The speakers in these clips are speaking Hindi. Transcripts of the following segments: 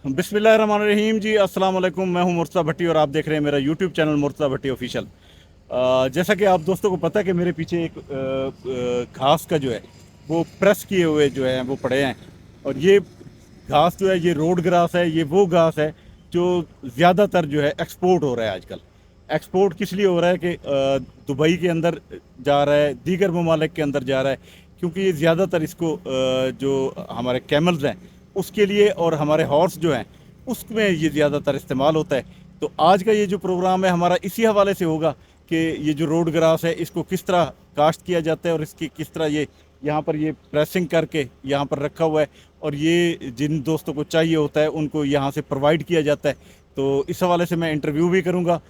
बिस्मिल्लाहिर्रहमानिर्रहीम जी, अस्सलाम वालेकुम। मैं हूं मुर्तज़ा भट्टी और आप देख रहे हैं मेरा यूट्यूब चैनल मुर्तज़ा भट्टी ऑफिशियल। जैसा कि आप दोस्तों को पता है कि मेरे पीछे एक घास का जो है वो प्रेस किए हुए जो है वो पड़े हैं। और ये घास जो है ये रोड ग्रास है। ये वो घास है जो ज़्यादातर जो है एक्सपोर्ट हो रहा है आजकल। एक्सपोर्ट किस लिए हो रहा है कि दुबई के अंदर जा रहा है, दीगर ममालिक के अंदर जा रहा है, क्योंकि ये ज़्यादातर इसको जो हमारे कैमल्स हैं उसके लिए और हमारे हॉर्स जो हैं उसमें ये ज़्यादातर इस्तेमाल होता है। तो आज का ये जो प्रोग्राम है हमारा इसी हवाले से होगा कि ये जो रोड ग्रास है इसको किस तरह काश्त किया जाता है और इसकी किस तरह ये यहाँ पर ये प्रेसिंग करके यहाँ पर रखा हुआ है और ये जिन दोस्तों को चाहिए होता है उनको यहाँ से प्रोवाइड किया जाता है। तो इस हवाले से मैं इंटरव्यू भी करूँगा।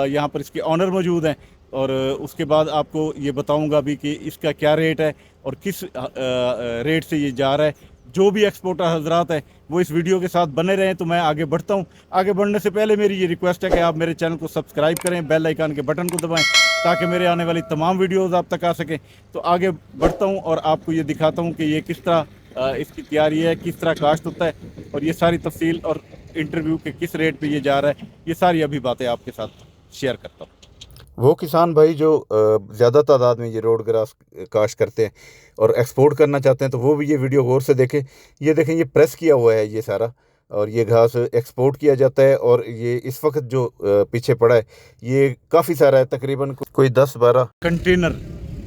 यहाँ पर इसके ऑनर मौजूद हैं और उसके बाद आपको ये बताऊँगा भी कि इसका क्या रेट है और किस रेट से ये जा रहा है। जो भी एक्सपोर्टर हजरात हैं वो इस वीडियो के साथ बने रहें। तो मैं आगे बढ़ता हूँ। आगे बढ़ने से पहले मेरी ये रिक्वेस्ट है कि आप मेरे चैनल को सब्सक्राइब करें, बेल आइकन के बटन को दबाएं ताकि मेरे आने वाली तमाम वीडियोज़ आप तक आ सकें। तो आगे बढ़ता हूँ और आपको ये दिखाता हूँ कि ये किस तरह इसकी तैयारी है, किस तरह काश्त होता है और ये सारी तफसील और इंटरव्यू के किस रेट पर ये जा रहा है, ये सारी अभी बातें आपके साथ शेयर करता हूँ। वो किसान भाई जो ज़्यादा तादाद में ये रोड ग्रास काश्त करते हैं और एक्सपोर्ट करना चाहते हैं तो वो भी ये वीडियो गौर से देखें। ये देखें, ये प्रेस किया हुआ है ये सारा और ये घास एक्सपोर्ट किया जाता है। और ये इस वक्त जो पीछे पड़ा है ये काफ़ी सारा है, तकरीबन कोई 10-12 कंटेनर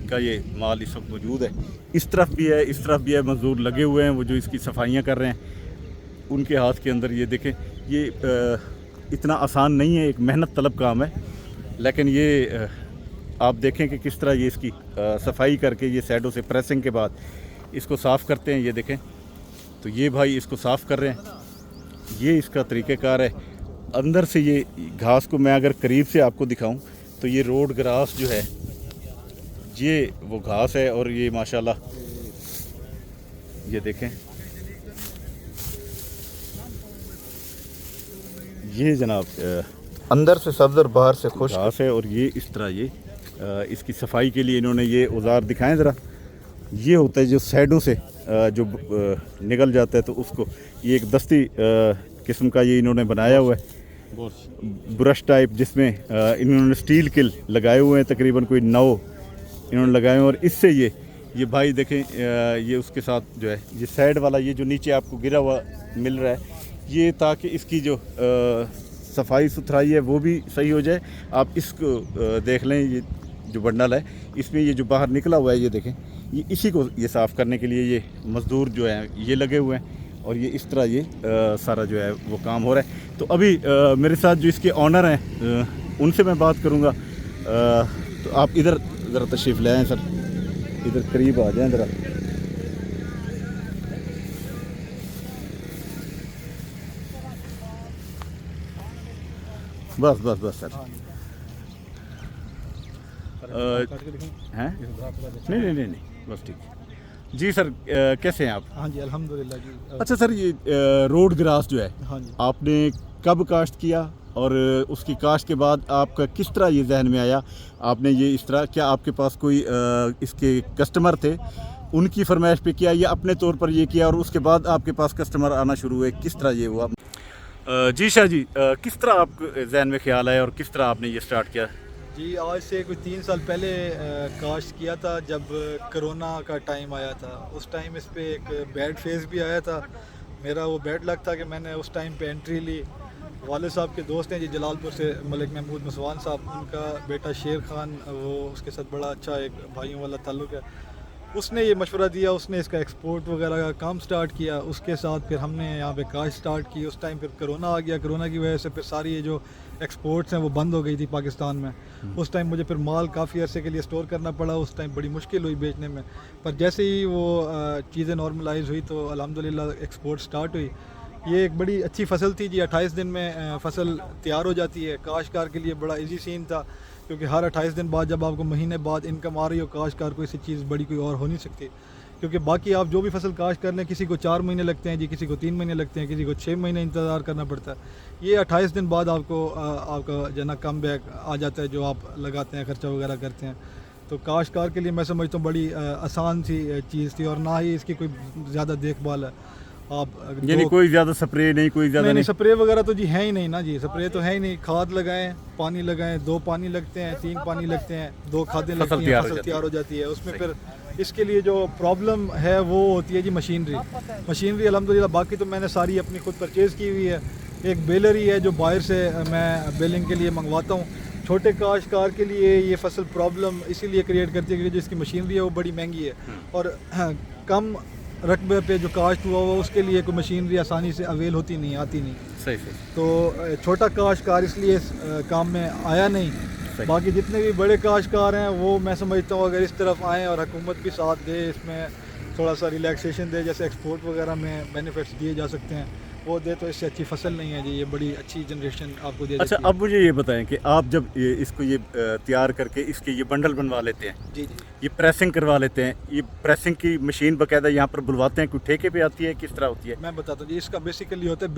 का ये माल इस वक्त मौजूद है। इस तरफ भी है, इस तरफ भी है। मज़दूर लगे हुए हैं वो जो इसकी सफाइयाँ कर रहे हैं उनके हाथ के अंदर। ये देखें, ये इतना आसान नहीं है, एक मेहनत तलब काम है, लेकिन ये आप देखें कि किस तरह ये इसकी सफाई करके ये साइडों से प्रेसिंग के बाद इसको साफ़ करते हैं। ये देखें, तो ये भाई इसको साफ़ कर रहे हैं। ये इसका तरीक़ेकार है। अंदर से ये घास को मैं अगर करीब से आपको दिखाऊं तो ये रोड ग्रास जो है ये वो घास है और ये माशाल्लाह ये देखें, ये जनाब अंदर से सब्ज़ और बाहर से खुश घास है। और ये इस तरह ये इसकी सफाई के लिए इन्होंने ये औजार दिखाएं ज़रा। ये होता है जो साइडों से जो निकल जाता है तो उसको ये एक दस्ती किस्म का ये इन्होंने बनाया हुआ है, ब्रश टाइप, जिसमें इन्होंने स्टील के लगाए हुए हैं। तकरीबन कोई 9 इन्होंने लगाए हुए हैं। और इससे ये भाई देखें, ये उसके साथ जो है ये साइड वाला ये जो नीचे आपको गिरा हुआ मिल रहा है, ये ताकि इसकी जो सफाई सुथराई है वो भी सही हो जाए। आप इसको देख लें, ये जो बंडल है इसमें ये जो बाहर निकला हुआ है ये देखें, ये इसी को ये साफ़ करने के लिए ये मज़दूर जो हैं ये लगे हुए हैं और ये इस तरह ये सारा जो है वो काम हो रहा है। तो अभी मेरे साथ जो इसके ऑनर हैं उनसे मैं बात करूँगा। तो आप इधर ज़रा तशरीफ़ ले आएँ सर, इधर करीब आ जाएँ ज़रा। बस बस बस सर। हैं नहीं, बस ठीक है जी सर। कैसे हैं आप? हाँ जी, अल्हम्दुलिल्लाह जी। अच्छा सर, ये रोड ग्रास जो है हाँ जी, आपने कब काश्त किया और उसकी काश्त के बाद आपका किस तरह ये जहन में आया आपने ये इस तरह, क्या आपके पास कोई इसके कस्टमर थे उनकी फरमाइश पे किया या अपने तौर पर ये किया और उसके बाद आपके पास कस्टमर आना शुरू हुए, किस तरह ये हुआ? जी शाह जी, किस तरह आपके जहन में ख्याल आया और किस तरह आपने ये स्टार्ट किया? जी आज से कुछ 3 साल पहले काश्त किया था जब कोरोना का टाइम आया था। उस टाइम इस पे एक बैड फेज़ भी आया था। मेरा वो बैड लक था कि मैंने उस टाइम पे एंट्री ली। वाले साहब के दोस्त हैं जी जलालपुर से, मलिक महमूद मसवान साहब, उनका बेटा शेर खान, वो उसके साथ बड़ा अच्छा एक भाइयों वाला ताल्लुक़ है। उसने ये मशवरा दिया, उसने इसका एक्सपोर्ट वगैरह का काम स्टार्ट किया। उसके साथ फिर हमने यहाँ पे काश्त स्टार्ट की। उस टाइम फिर कोरोना आ गया। कोरोना की वजह से फिर सारी ये जो एक्सपोर्ट्स हैं वो बंद हो गई थी पाकिस्तान में। उस टाइम मुझे फिर माल काफ़ी अरसे के लिए स्टोर करना पड़ा। उस टाइम बड़ी मुश्किल हुई बेचने में, पर जैसे ही वो चीज़ें नॉर्मलाइज हुई तो अल्हम्दुलिल्लाह एक्सपोर्ट स्टार्ट हुई। ये एक बड़ी अच्छी फसल थी जी। 28 दिन में फसल तैयार हो जाती है। काश्तकार के लिए बड़ा इजी सीन था, क्योंकि हर 28 दिन बाद जब आपको महीने बाद इनकम आ रही हो, काश्तकार को इससे चीज़ बड़ी कोई और हो नहीं सकती। क्योंकि बाकी आप जो भी फसल काश्त कर लें, किसी को 4 महीने लगते हैं जी, किसी को 3 महीने लगते हैं, किसी को 6 महीने इंतज़ार करना पड़ता है। ये 28 दिन बाद आपको आपका जो ना कम बैक आ जाता है, जो आप लगाते हैं, ख़र्चा वगैरह करते हैं। तो काश्तकार के लिए मैं समझता हूँ बड़ी आसान सी चीज़ थी और ना ही इसकी कोई ज़्यादा देखभाल है। आप यानी कोई ज़्यादा स्प्रे नहीं, कोई ज़्यादा नहीं, स्प्रे वगैरह तो जी है ही नहीं ना जी, स्प्रे तो है ही नहीं। खाद लगाएं, पानी लगाएं, 2 पानी लगते हैं, 3 पानी लगते हैं, 2 खादें लगती हैं, फसल तैयार हो जाती है। उसमें फिर इसके लिए जो प्रॉब्लम है वो होती है जी मशीनरी अल्हम्दुलिल्लाह बाकी तो मैंने सारी अपनी खुद परचेज़ की हुई है। एक बेलर ही है जो बाहर से मैं बेलिंग के लिए मंगवाता हूँ। छोटे काश्तकार के लिए ये फसल प्रॉब्लम इसीलिए क्रिएट करती है कि जिसकी मशीनरी है वो बड़ी महंगी है, और कम रकबे पे जो काश्त हुआ उसके लिए कोई मशीनरी आसानी से अवेल होती नहीं, आती नहीं। सही। तो छोटा काश्तकार इसलिए इस काम में आया नहीं। बाकी जितने भी बड़े काश्तकार हैं वो मैं समझता हूँ अगर इस तरफ आएँ और हुकूमत भी साथ दे, इसमें थोड़ा सा रिलैक्सेशन दे, जैसे एक्सपोर्ट वगैरह में बेनिफिट्स दिए जा सकते हैं, वो दे तो इससे अच्छी फसल नहीं है जी। ये बड़ी अच्छी जनरेशन आपको दे अच्छा, देती है। अब मुझे ये बताएं कि आप जब इसको ये तैयार करके इसके ये बंडल बनवा लेते हैं, जी ये प्रेसिंग करवा लेते हैं, ये प्रेसिंग की मशीन बाकायदा यहाँ पर बुलवाते हैं, कोई ठेके पे आती है, किस तरह होती है? मैं बताता हूँ जी। इसका बेसिकली होता है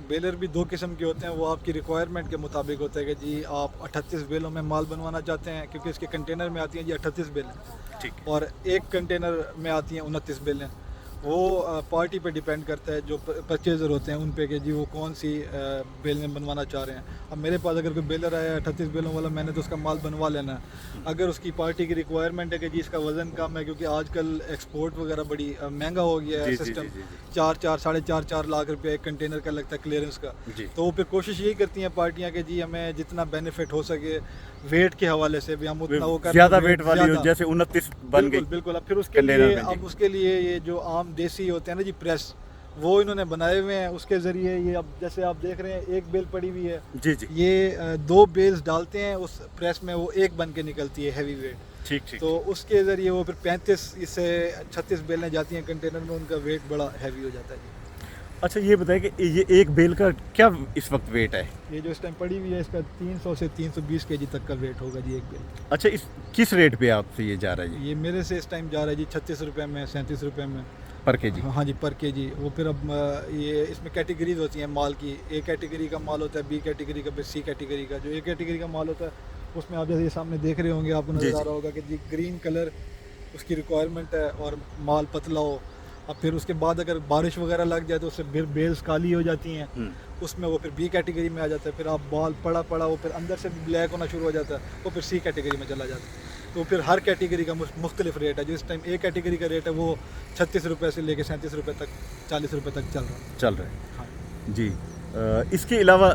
बेलर भी 2 किस्म के होते हैं। वो आपकी रिक्वायरमेंट के मुताबिक होता है कि जी आप 38 बेलों में माल बनवाना चाहते हैं, क्योंकि इसके कंटेनर में आती हैं जी 38 बेलें, ठीक। और एक कंटेनर में आती हैं 29 बेलें। वो पार्टी पे डिपेंड करता है जो परचेज़र होते हैं उन पे कि जी वो कौन सी बेल में बनवाना चाह रहे हैं। अब मेरे पास अगर कोई बेलर आया 38 बेलों वाला, मैंने तो उसका माल बनवा लेना है। अगर उसकी पार्टी की रिक्वायरमेंट है कि जी इसका वज़न कम है, क्योंकि आजकल एक्सपोर्ट वगैरह बड़ी महंगा हो गया है सिस्टम, 4 साढ़े 4 लाख रुपये एक कंटेनर का लगता है क्लियरेंस का। तो वो फिर कोशिश यही करती हैं पार्टियाँ कि जी हमें जितना बेनिफिट हो सके वेट के हवाले से भी हम उतना वो कर ज़्यादा वेट वाली हो, जैसे 29 बन गई। बिल्कुल। अब फिर उसके लिए उसके लिए ये जो आम देसी होते हैं ना जी प्रेस, वो इन्होंने बनाए हुए हैं। उसके ज़रिए ये अब जैसे आप देख रहे हैं एक बेल पड़ी हुई है जी, ये 2 बेल्स डालते हैं उस प्रेस में, वो एक बन के निकलती है हैवी वेट। ठीक। तो उसके ज़रिए वो फिर 35 से 36 बेलें जाती हैं कंटेनर में, उनका वेट बड़ा हैवी हो जाता है जी। अच्छा, ये बताएं कि ये एक बेल का क्या इस वक्त वेट है? ये जो इस टाइम पड़ी हुई है इसका 300 से 320 केजी तक का वेट होगा जी एक बेल। अच्छा, इस किस रेट पे आपसे ये जा रहा है जी? ये मेरे से इस टाइम जा रहा है जी 36 रुपये में, 37 रुपये में पर केजी? हाँ जी, पर केजी। वो फिर अब ये इसमें कैटेगरीज होती हैं माल की। ए कैटेगरी का माल होता है, बी कैटेगरी का, फिर सी कैटेगरी का। जो ए कैटेगरी का माल होता है उसमें आप जैसे ये सामने देख रहे होंगे, आपको नज़र आ रहा होगा कि जी ग्रीन कलर उसकी रिक्वायरमेंट है और माल पतला हो। अब फिर उसके बाद अगर बारिश वगैरह लग जाए तो उससे फिर बेल्स काली हो जाती हैं, उसमें वो फिर बी कैटेगरी में आ जाता है। फिर आप बाल पड़ा वो फिर अंदर से ब्लैक होना शुरू हो जाता है, वो फिर सी कैटेगरी में चला जाता है। तो फिर हर कैटेगरी का मुख्तलिफ रेट है। जो इस टाइम ए कैटेगरी का रेट है वो 36 रुपये से लेकर 37 रुपये तक, 40 रुपये तक चल रहा है। हाँ जी। इसके अलावा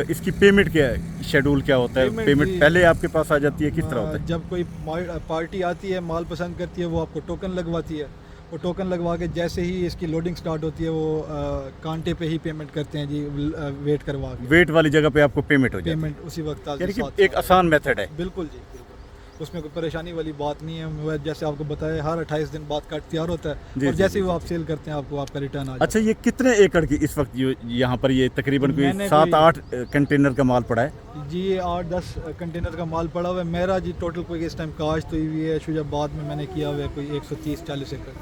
इसकी पेमेंट क्या है, शेड्यूल क्या होता है? पेमेंट पहले आपके पास आ जाती है, किस तरह होता है? जब कोई पार्टी आती है, माल पसंद करती है, वो आपको टोकन लगवाती है। वो टोकन लगवा के जैसे ही इसकी लोडिंग स्टार्ट होती है वो कांटे पे ही पेमेंट करते हैं जी, वेट करवा के। वेट वाली जगह पे आपको पेमेंट हो जाती है? पेमेंट उसी वक्त यानी कि एक आसान मेथड है। बिल्कुल जी, बिल्कुल। उसमें कोई परेशानी वाली बात नहीं है। जैसे आपको बताया हर 28 दिन बाद काट तैयार होता है, और जैसे ही वो आप सेल करते हैं आपको आपका रिटर्न आ जाता है। अच्छा, ये कितने एकड़ की इस वक्त यहाँ पर ये तकरीबन कोई 7-8 कंटेनर का माल पड़ा है जी? ये 8-10 कंटेनर का माल पड़ा हुआ है मेरा जी। टोटल कोई इस टाइम काश्त हुई हुई है शुजाबाद में मैंने किया हुआ है कोई 130-40 एकड़।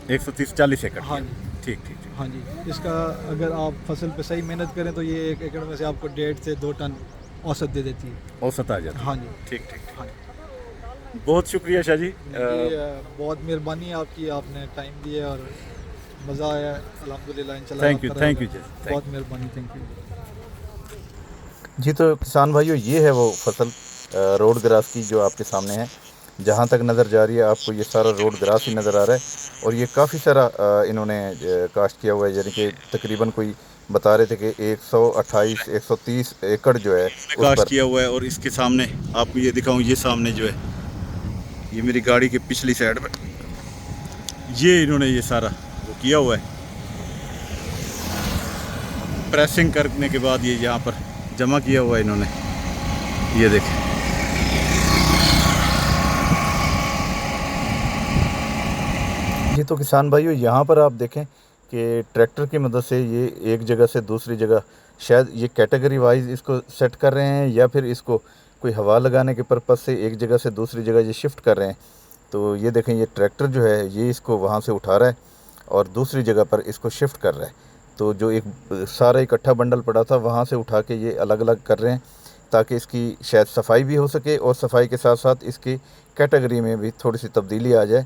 130-40 एकड़? हाँ जी, ठीक। हाँ जी। इसका अगर आप फसल पे सही मेहनत करें तो ये 1 एकड़ में से आपको 1.5 से 2 टन औसत दे देती है। औसत आ जाता है? हाँ जी, ठीक। हाँ जी। बहुत शुक्रिया शाह जी, बहुत मेहरबानी आपकी, आपने टाइम दिया और मज़ा आया अल्हम्दुलिल्लाह। इंशाल्लाह थैंक यू जी, बहुत मेहरबानी, थैंक यू जी। तो किसान भाइयों, ये है वो फसल रोड ग्रास की जो आपके सामने है। जहाँ तक नज़र जा रही है आपको ये सारा रोड ग्रास ही नज़र आ रहा है, और ये काफ़ी सारा इन्होंने काश्त किया हुआ है। यानी कि तकरीबन कोई बता रहे थे कि 128-130 एकड़ जो है काश्त किया हुआ है। और इसके सामने आपको ये दिखाऊं, ये सामने जो है ये मेरी गाड़ी के पिछली साइड पर ये इन्होंने ये सारा वो किया हुआ है। प्रेसिंग करने के बाद ये यहाँ पर जमा किया हुआ है इन्होंने, ये देखें। जी तो किसान भाइयों, यहाँ पर आप देखें कि ट्रैक्टर की मदद से ये एक जगह से दूसरी जगह, शायद ये कैटेगरी वाइज इसको सेट कर रहे हैं, या फिर इसको कोई हवा लगाने के पर्पज़ से एक जगह से दूसरी जगह ये शिफ्ट कर रहे हैं। तो ये देखें, ये ट्रैक्टर जो है ये इसको वहाँ से उठा रहा है और दूसरी जगह पर इसको शिफ्ट कर रहा है। तो जो एक सारा इकट्ठा बंडल पड़ा था वहाँ से उठा के ये अलग अलग कर रहे हैं, ताकि इसकी शायद सफाई भी हो सके, और सफाई के साथ साथ इसकी कैटेगरी में भी थोड़ी सी तब्दीली आ जाए।